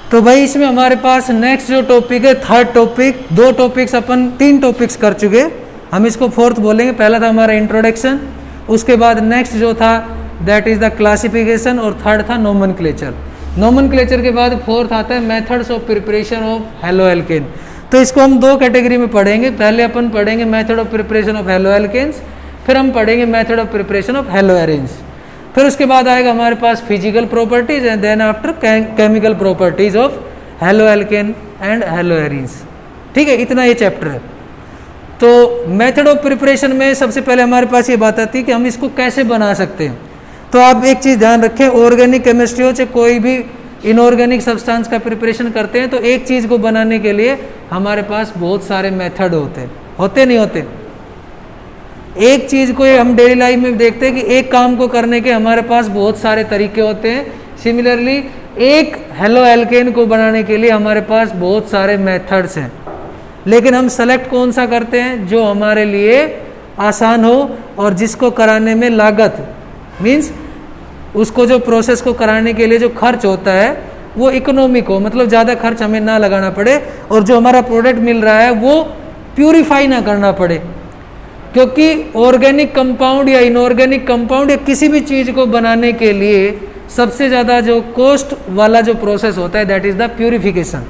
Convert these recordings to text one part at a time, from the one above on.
तो भाई इसमें हमारे पास नेक्स्ट जो टॉपिक है थर्ड टॉपिक, दो टॉपिक्स अपन तीन टॉपिक्स कर चुके, हम इसको फोर्थ बोलेंगे। पहला था हमारा इंट्रोडक्शन, उसके बाद नेक्स्ट जो था दैट इज द क्लासिफिकेशन, और थर्ड था नोमेनक्लेचर। नोमेनक्लेचर के बाद फोर्थ आता है methods of preparation of haloalkane. तो इसको हम दो कैटेगरी में पढ़ेंगे। पहले अपन पढ़ेंगे method of preparation of haloalkanes, फिर हम पढ़ेंगे method of preparation of haloarenes, फिर उसके बाद आएगा हमारे पास physical properties and then after chemical properties of haloalkane and haloarenes. ठीक है, इतना ये चैप्टर है। तो मेथड ऑफ प्रिपरेशन में सबसे पहले हमारे पास ये बात आती है कि हम इसको कैसे बना सकते हैं। तो आप एक चीज़ ध्यान रखें, ऑर्गेनिक केमिस्ट्री हो चाहे कोई भी इनऑर्गेनिक सब्सटेंस का प्रिपरेशन करते हैं, तो एक चीज़ को बनाने के लिए हमारे पास बहुत सारे मेथड होते नहीं होते। एक चीज़ को हम डेली लाइफ में देखते हैं कि एक काम को करने के हमारे पास बहुत सारे तरीके होते हैं। सिमिलरली एक हेलोएल्केन को बनाने के लिए हमारे पास बहुत सारे मेथड्स हैं, लेकिन हम सेलेक्ट कौन सा करते हैं जो हमारे लिए आसान हो और जिसको कराने में लागत मीन्स उसको जो प्रोसेस को कराने के लिए जो खर्च होता है वो इकोनॉमिक हो, मतलब ज़्यादा खर्च हमें ना लगाना पड़े, और जो हमारा प्रोडक्ट मिल रहा है वो प्यूरिफाई ना करना पड़े। क्योंकि ऑर्गेनिक कंपाउंड या इनऑर्गेनिक कंपाउंड या किसी भी चीज़ को बनाने के लिए सबसे ज़्यादा जो कॉस्ट वाला जो प्रोसेस होता है दैट इज़ द प्यूरिफिकेशन।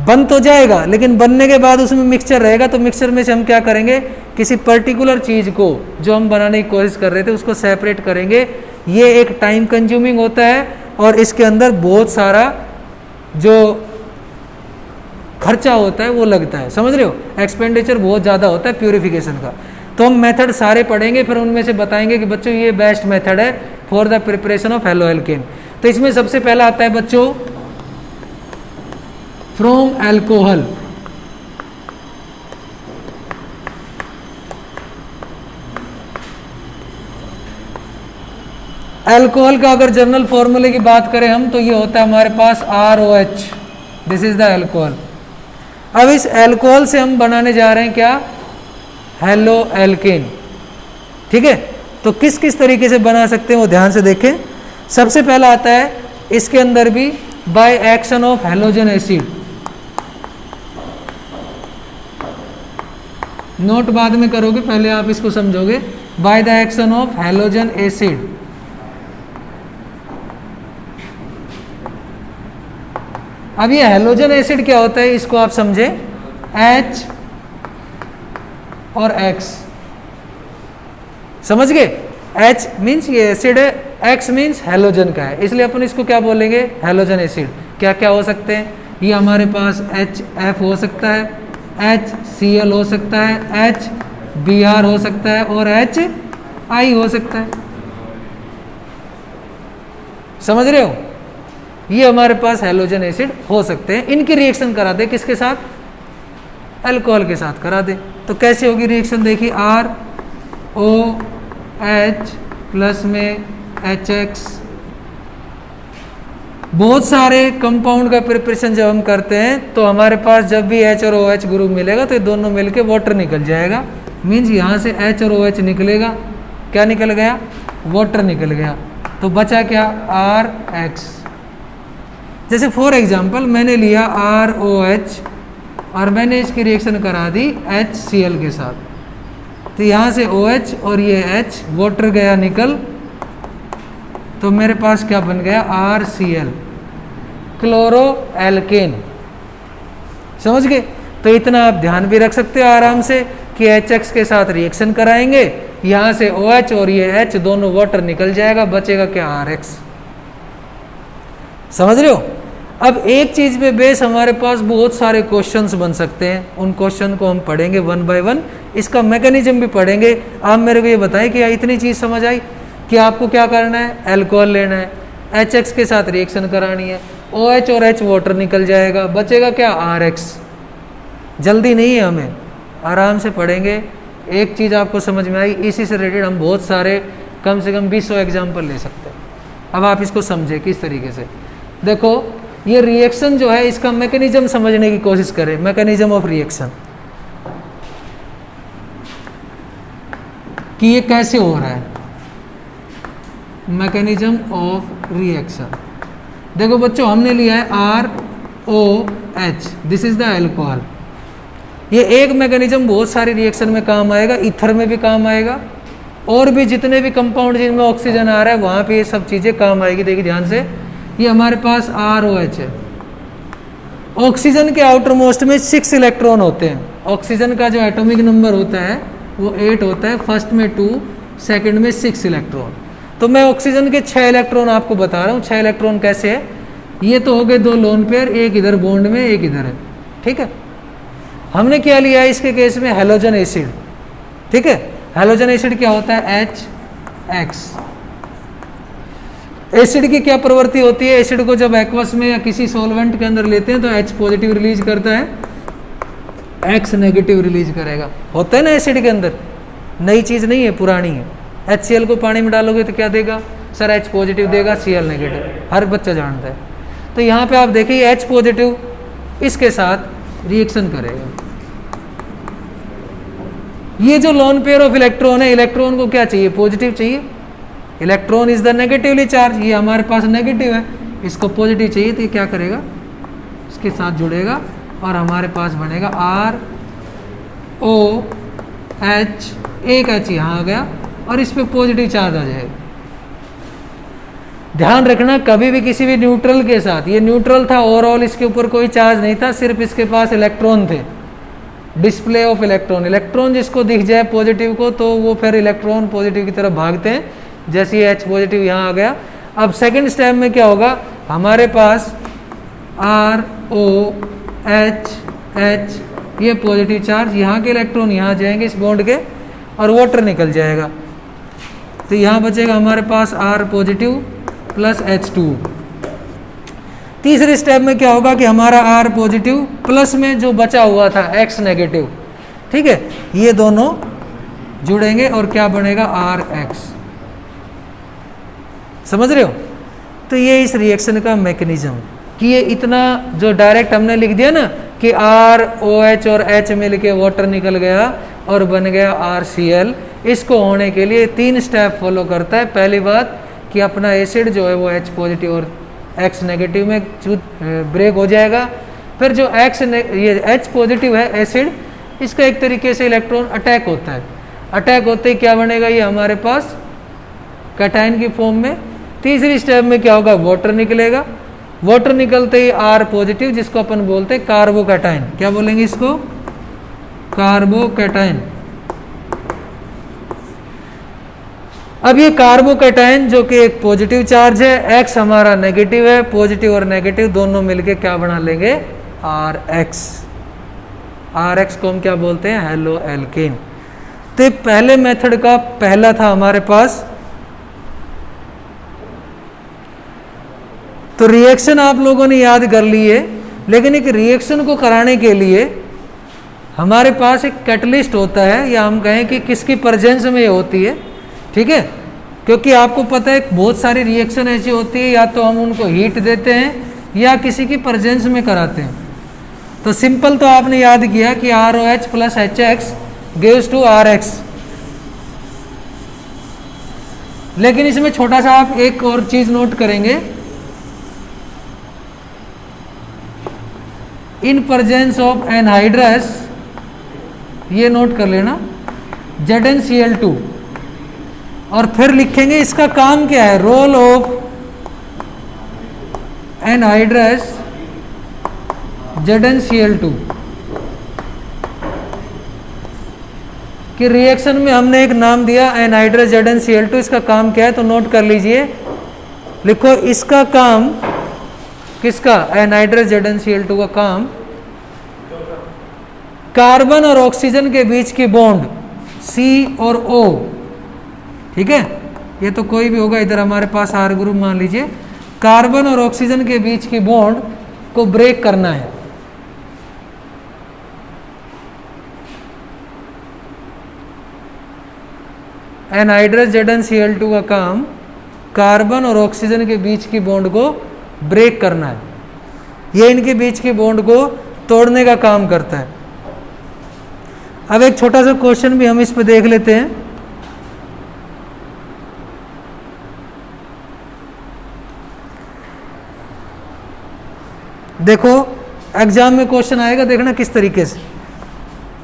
बन तो जाएगा, लेकिन बनने के बाद उसमें मिक्सचर रहेगा, तो मिक्सचर में से हम क्या करेंगे, किसी पर्टिकुलर चीज़ को जो हम बनाने की कोशिश कर रहे थे उसको सेपरेट करेंगे। ये एक टाइम कंज्यूमिंग होता है और इसके अंदर बहुत सारा जो खर्चा होता है वो लगता है, समझ रहे हो, एक्सपेंडिचर बहुत ज़्यादा होता है प्यूरिफिकेशन का। तो हम मेथड सारे पढ़ेंगे, फिर उनमें से बताएंगे कि बच्चों ये बेस्ट मेथड है for the preparation of haloalkane. तो इसमें सबसे पहला आता है बच्चों फ्रॉम एल्कोहल। एल्कोहल का अगर जनरल फॉर्मूले की बात करें हम, तो ये होता है हमारे पास ROH, this is the alcohol. अब इस एल्कोहल से हम बनाने जा रहे हैं क्या, हेलोएल्केन। ठीक है, तो किस किस तरीके से बना सकते हैं वो ध्यान से देखें। सबसे पहला आता है इसके अंदर भी by action of halogen acid, note बाद में करोगे, पहले आप इसको समझोगे, by the action of halogen acid. अब ये हेलोजन एसिड क्या होता है इसको आप समझे, H और X, समझ गए। H मीन्स ये एसिड है, X मीन्स हेलोजन का है, इसलिए अपन इसको क्या बोलेंगे, हेलोजन एसिड। क्या क्या हो सकते हैं, ये हमारे पास HF हो सकता है, HCl हो सकता है, HBr हो सकता है और HI हो सकता है, समझ रहे हो। ये हमारे पास हेलोजन एसिड हो सकते हैं। इनकी रिएक्शन करा दे किसके साथ, अल्कोहल के साथ करा दे। तो कैसे होगी रिएक्शन, देखिए ROH प्लस में HX। बहुत सारे कंपाउंड का प्रिपरेशन जब हम करते हैं तो हमारे पास जब भी H और OH ग्रुप मिलेगा तो ये दोनों मिलके वाटर निकल जाएगा, मीन्स यहाँ से H और OH निकलेगा, क्या निकल गया, वाटर निकल गया, तो बचा क्या, RX। जैसे फॉर एग्जांपल मैंने लिया ROH और मैंने इसकी रिएक्शन करा दी HCl के साथ, तो यहाँ से OH और ये H वाटर गया निकल, तो मेरे पास क्या बन गया, RCl, क्लोरोएल्केन, समझ गए। तो इतना आप ध्यान भी रख सकते हो आराम से कि HX के साथ रिएक्शन कराएंगे, यहाँ से OH और ये H दोनों वाटर निकल जाएगा, बचेगा क्या, RX, समझ रहे हो। अब एक चीज़ पे बेस हमारे पास बहुत सारे क्वेश्चंस बन सकते हैं, उन क्वेश्चन को हम पढ़ेंगे वन बाय वन, इसका मैकेनिज्म भी पढ़ेंगे। आप मेरे को ये बताएं कि इतनी चीज़ समझ आई कि आपको क्या करना है, एल्कोहल लेना है, HX के साथ रिएक्शन करानी है, OH और H वाटर निकल जाएगा, बचेगा क्या, RX। जल्दी नहीं है, हमें आराम से पढ़ेंगे। एक चीज़ आपको समझ में आई, इसी से रिलेटेड हम बहुत सारे कम से कम 20 एग्जाम्पल ले सकते हैं। अब आप इसको समझे किस तरीके से, देखो ये रिएक्शन जो है इसका मैकेनिज्म समझने की कोशिश करें, मैकेनिज्म ऑफ रिएक्शन, कि ये कैसे हो रहा है, मैकेनिज्म ऑफ रिएक्शन। देखो बच्चों हमने लिया है ROH, this is the alcohol. ये एक मैकेनिज्म बहुत सारी रिएक्शन में काम आएगा, ईथर में भी काम आएगा, और भी जितने भी कंपाउंड जिनमें ऑक्सीजन आ रहा है वहाँ पे ये सब चीज़ें काम आएगी। देखिए ध्यान से, ये हमारे पास ROH है। ऑक्सीजन के आउटर मोस्ट में 6 इलेक्ट्रॉन होते हैं। ऑक्सीजन का जो एटॉमिक नंबर होता है वो 8 होता है, फर्स्ट में 2, सेकंड में 6 इलेक्ट्रॉन। तो मैं ऑक्सीजन के 6 इलेक्ट्रॉन आपको बता रहा हूँ। 6 इलेक्ट्रॉन कैसे है, ये तो हो गए 2 लोन पेयर, एक इधर बॉन्ड में एक इधर है, ठीक है। हमने क्या लिया है इसके केस में, हैलोजन एसिड, ठीक है। हैलोजन एसिड क्या होता है, HX। एसिड की क्या प्रवृत्ति होती है, एसिड को जब एक्वस में या किसी सॉल्वेंट के अंदर लेते हैं तो H पॉजिटिव रिलीज करता है, X नेगेटिव रिलीज करेगा। होता है ना एसिड के अंदर, नई चीज़ नहीं है, पुरानी है। HCl को पानी में डालोगे तो क्या देगा सर, H पॉजिटिव देगा, Cl नेगेटिव, हर बच्चा जानता है। तो यहाँ पे आप देखिए H पॉजिटिव इसके साथ रिएक्शन करेगा। ये जो लोन पेयर ऑफ इलेक्ट्रॉन है, इलेक्ट्रॉन को क्या चाहिए, पॉजिटिव चाहिए। Electron is the negatively charge, ये हमारे पास नेगेटिव है, इसको पॉजिटिव चाहिए, तो ये क्या करेगा, इसके साथ जुड़ेगा और हमारे पास बनेगा ROH, एक H यहाँ आ गया और इस पे पॉजिटिव चार्ज आ जाएगा। ध्यान रखना कभी भी किसी भी न्यूट्रल के साथ, ये न्यूट्रल था ओवरऑल, इसके ऊपर कोई चार्ज नहीं था, सिर्फ इसके पास इलेक्ट्रॉन थे, डिस्प्ले ऑफ इलेक्ट्रॉन। इलेक्ट्रॉन जिसको दिख जाए पॉजिटिव को तो वो फिर इलेक्ट्रॉन पॉजिटिव की तरफ भागते हैं, जैसे ये H पॉजिटिव यहाँ आ गया। अब सेकंड स्टेप में क्या होगा, हमारे पास ROH, ये पॉजिटिव चार्ज, यहाँ के इलेक्ट्रॉन यहाँ जाएंगे इस बॉन्ड के और वाटर निकल जाएगा, तो यहाँ बचेगा हमारे पास R पॉजिटिव प्लस H2। तीसरे स्टेप में क्या होगा कि हमारा R पॉजिटिव प्लस में जो बचा हुआ था X नेगेटिव, ठीक है, ये दोनों जुड़ेंगे और क्या बनेगा, RX। समझ रहे हो। तो ये इस रिएक्शन का मैकेनिज्म कि ये इतना जो डायरेक्ट हमने लिख दिया ना कि ROH और H मिल के वाटर निकल गया और बन गया RCl, इसको होने के लिए 3 स्टेप फॉलो करता है। पहली बात कि अपना एसिड जो है वो H पॉजिटिव और X नेगेटिव में ब्रेक हो जाएगा। फिर जो ये H पॉजिटिव है एसिड, इसका एक तरीके से इलेक्ट्रॉन अटैक होता है। अटैक होते ही क्या बनेगा, ये हमारे पास कैटायन की फॉर्म में। तीसरी स्टेप में क्या होगा, वाटर निकलेगा। वाटर निकलते ही R पॉजिटिव, जिसको अपन बोलते हैं कार्बोकैटायन, क्या बोलेंगे इसको, कार्बोकैटायन। अब ये कार्बोकैटायन जो कि एक पॉजिटिव चार्ज है, X हमारा नेगेटिव है, पॉजिटिव और नेगेटिव दोनों मिलके क्या बना लेंगे, RX। RX को हम क्या बोलते हैं, हेलो एल्केन। तो पहले मेथड का पहला था हमारे पास। तो रिएक्शन आप लोगों ने याद कर ली है, लेकिन एक रिएक्शन को कराने के लिए हमारे पास एक कैटलिस्ट होता है, या हम कहें कि किसकी प्रेजेंस में ये होती है, ठीक है। क्योंकि आपको पता है बहुत सारी रिएक्शन ऐसी होती है, या तो हम उनको हीट देते हैं या किसी की प्रेजेंस में कराते हैं। तो सिंपल तो आपने याद किया कि ROH plus HX gives to RX, लेकिन इसमें छोटा सा आप एक और चीज नोट करेंगे, इन प्रेजेंस ऑफ एनहाइड्रस, ये नोट कर लेना, ZnCl2, और फिर लिखेंगे इसका काम क्या है, रोल ऑफ एनहाइड्रस ZnCl2। कि रिएक्शन में हमने एक नाम दिया एनहाइड्रस ZnCl2, इसका काम क्या है, तो नोट कर लीजिए, लिखो इसका काम, किसका, एनहाइड्रस ZnCl2 का काम कार्बन और ऑक्सीजन के बीच की बॉन्ड C और O, ठीक है, ये तो कोई भी होगा, इधर हमारे पास R ग्रुप मान लीजिए, कार्बन और ऑक्सीजन के बीच की बॉन्ड को ब्रेक करना है। एनहाइड्रस ZnCl2 का काम कार्बन और ऑक्सीजन के बीच की बॉन्ड को ब्रेक करना है, ये इनके बीच की बॉन्ड को तोड़ने का काम करता है। अब एक छोटा सा क्वेश्चन भी हम इस पे देख लेते हैं। देखो एग्जाम में क्वेश्चन आएगा, देखना किस तरीके से,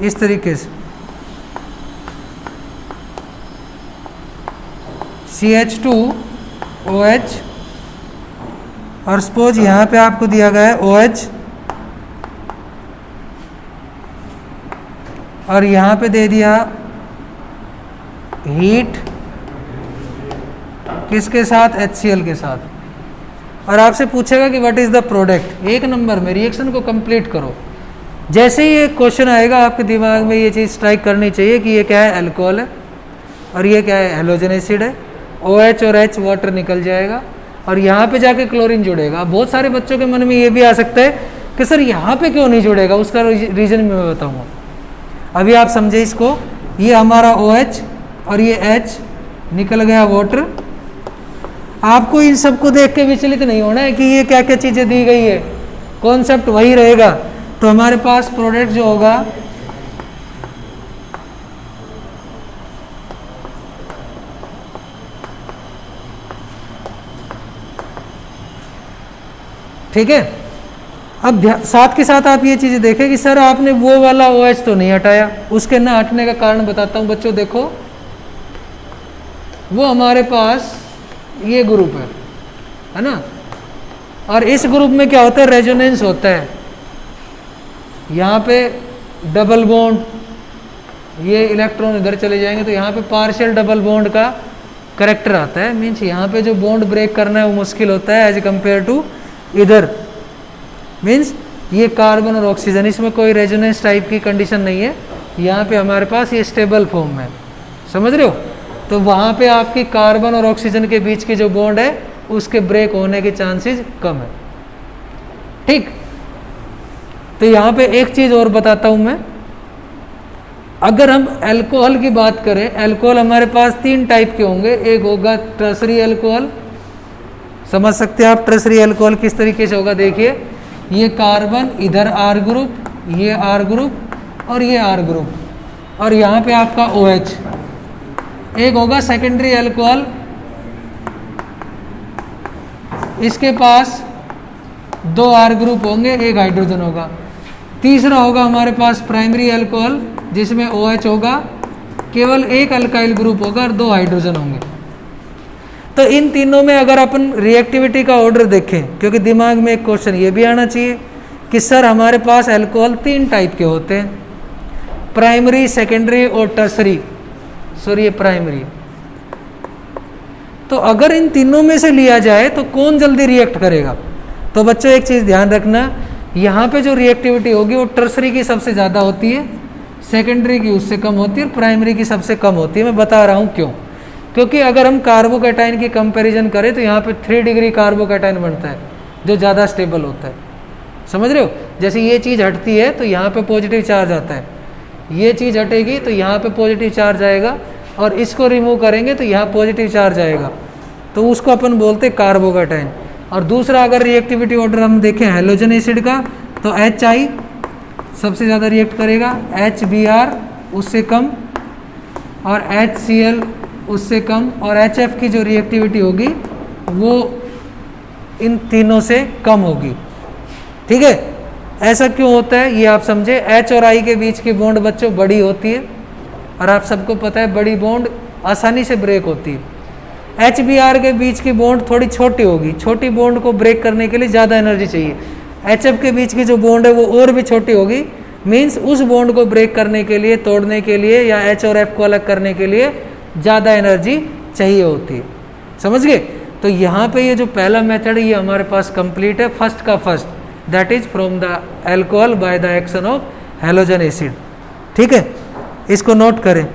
इस तरीके से CH2OH और सपोज यहाँ पे आपको दिया गया है OH और यहाँ पे दे दिया हीट किसके साथ, HCl के साथ, और आपसे पूछेगा कि व्हाट इज़ द प्रोडक्ट। एक नंबर में रिएक्शन को कंप्लीट करो। जैसे ही ये क्वेश्चन आएगा आपके दिमाग में ये चीज़ स्ट्राइक करनी चाहिए कि ये क्या है, अल्कोहल है, और ये क्या है, हेलोजन एसिड है। OH और H वाटर निकल जाएगा और यहाँ पे जाके क्लोरीन जुड़ेगा। बहुत सारे बच्चों के मन में ये भी आ सकता है कि सर यहाँ पे क्यों नहीं जुड़ेगा, उसका रीज़न मैं बताऊँगा। अभी आप समझे इसको, ये हमारा OH और ये H निकल गया वाटर। आपको इन सबको देख के विचलित नहीं होना है कि ये क्या क्या चीज़ें दी गई है, कॉन्सेप्ट वही रहेगा। तो हमारे पास प्रोडक्ट जो होगा ठीक है। अब साथ के साथ आप ये चीज़ें देखें कि सर आपने वो वाला OH तो नहीं हटाया। उसके ना हटने का कारण बताता हूँ बच्चों। देखो वो हमारे पास ये ग्रुप है ना, और इस ग्रुप में क्या होता है, रेजोनेंस होता है। यहाँ पे डबल बॉन्ड, ये इलेक्ट्रॉन इधर चले जाएंगे तो यहाँ पे पार्शियल डबल बॉन्ड का करेक्टर आता है। मीन्स यहाँ पे जो बॉन्ड ब्रेक करना है वो मुश्किल होता है एज कंपेयर टू इधर। मीन्स ये कार्बन और ऑक्सीजन, इसमें कोई रेजोनेंस टाइप की कंडीशन नहीं है। यहाँ पे हमारे पास ये स्टेबल फॉर्म में, समझ रहे हो। तो वहाँ पे आपकी कार्बन और ऑक्सीजन के बीच की जो बॉन्ड है उसके ब्रेक होने के चांसेस कम है, ठीक। तो यहाँ पे एक चीज़ और बताता हूँ मैं। अगर हम अल्कोहल की बात करें, अल्कोहल हमारे पास 3 टाइप के होंगे। एक होगा टर्सरी अल्कोहल, समझ सकते हैं आप टर्सरी अल्कोहल किस तरीके से होगा। देखिए ये कार्बन, इधर R ग्रुप, ये R ग्रुप और ये R ग्रुप, और यहाँ पे आपका OH। एक होगा सेकेंडरी अल्कोहल, इसके पास 2 R ग्रुप होंगे, एक हाइड्रोजन होगा। तीसरा होगा हमारे पास प्राइमरी अल्कोहल, जिसमें OH होगा, केवल एक अल्काइल ग्रुप होगा और 2 हाइड्रोजन होंगे। तो इन तीनों में अगर अपन रिएक्टिविटी का ऑर्डर देखें, क्योंकि दिमाग में एक क्वेश्चन ये भी आना चाहिए कि सर हमारे पास अल्कोहल 3 टाइप के होते हैं, प्राइमरी, सेकेंडरी और टर्सरी। सॉरी ये प्राइमरी। तो अगर इन तीनों में से लिया जाए तो कौन जल्दी रिएक्ट करेगा। तो बच्चों एक चीज़ ध्यान रखना, यहाँ पे जो रिएक्टिविटी होगी वो टर्सरी की सबसे ज़्यादा होती है, सेकेंडरी की उससे कम होती है और प्राइमरी की सबसे कम होती है। मैं बता रहा हूँ क्यों। क्योंकि अगर हम कार्बोकैटाइन की कंपैरिजन करें तो यहाँ पे 3 डिग्री कार्बोकैटाइन बनता है जो ज़्यादा स्टेबल होता है, समझ रहे हो। जैसे ये चीज़ हटती है तो यहाँ पे पॉजिटिव चार्ज आता है, ये चीज़ हटेगी तो यहाँ पे पॉजिटिव चार्ज आएगा, और इसको रिमूव करेंगे तो यहाँ पॉजिटिव चार्ज आएगा। तो उसको अपन बोलते हैं कार्बोकैटाइन। और दूसरा अगर रिएक्टिविटी ऑर्डर हम देखें हेलोजन एसिड का, तो HI सबसे ज़्यादा रिएक्ट करेगा, HBr उससे कम, और HCl उससे कम, और HF की जो रिएक्टिविटी होगी वो इन तीनों से कम होगी, ठीक है। ऐसा क्यों होता है ये आप समझे। H और I के बीच की बॉन्ड बच्चों बड़ी होती है, और आप सबको पता है बड़ी बॉन्ड आसानी से ब्रेक होती है। HBr के बीच की बॉन्ड थोड़ी छोटी होगी, छोटी बॉन्ड को ब्रेक करने के लिए ज़्यादा एनर्जी चाहिए। HF के बीच की जो बॉन्ड है वो और भी छोटी होगी, मीन्स उस बॉन्ड को ब्रेक करने के लिए, तोड़ने के लिए, या H और F को अलग करने के लिए ज़्यादा एनर्जी चाहिए होती है, समझ गए। तो यहाँ पे ये जो पहला मेथड है ये हमारे पास कंप्लीट है, फर्स्ट का first, that is from the alcohol by the action of halogen acid, ठीक है। इसको नोट करें।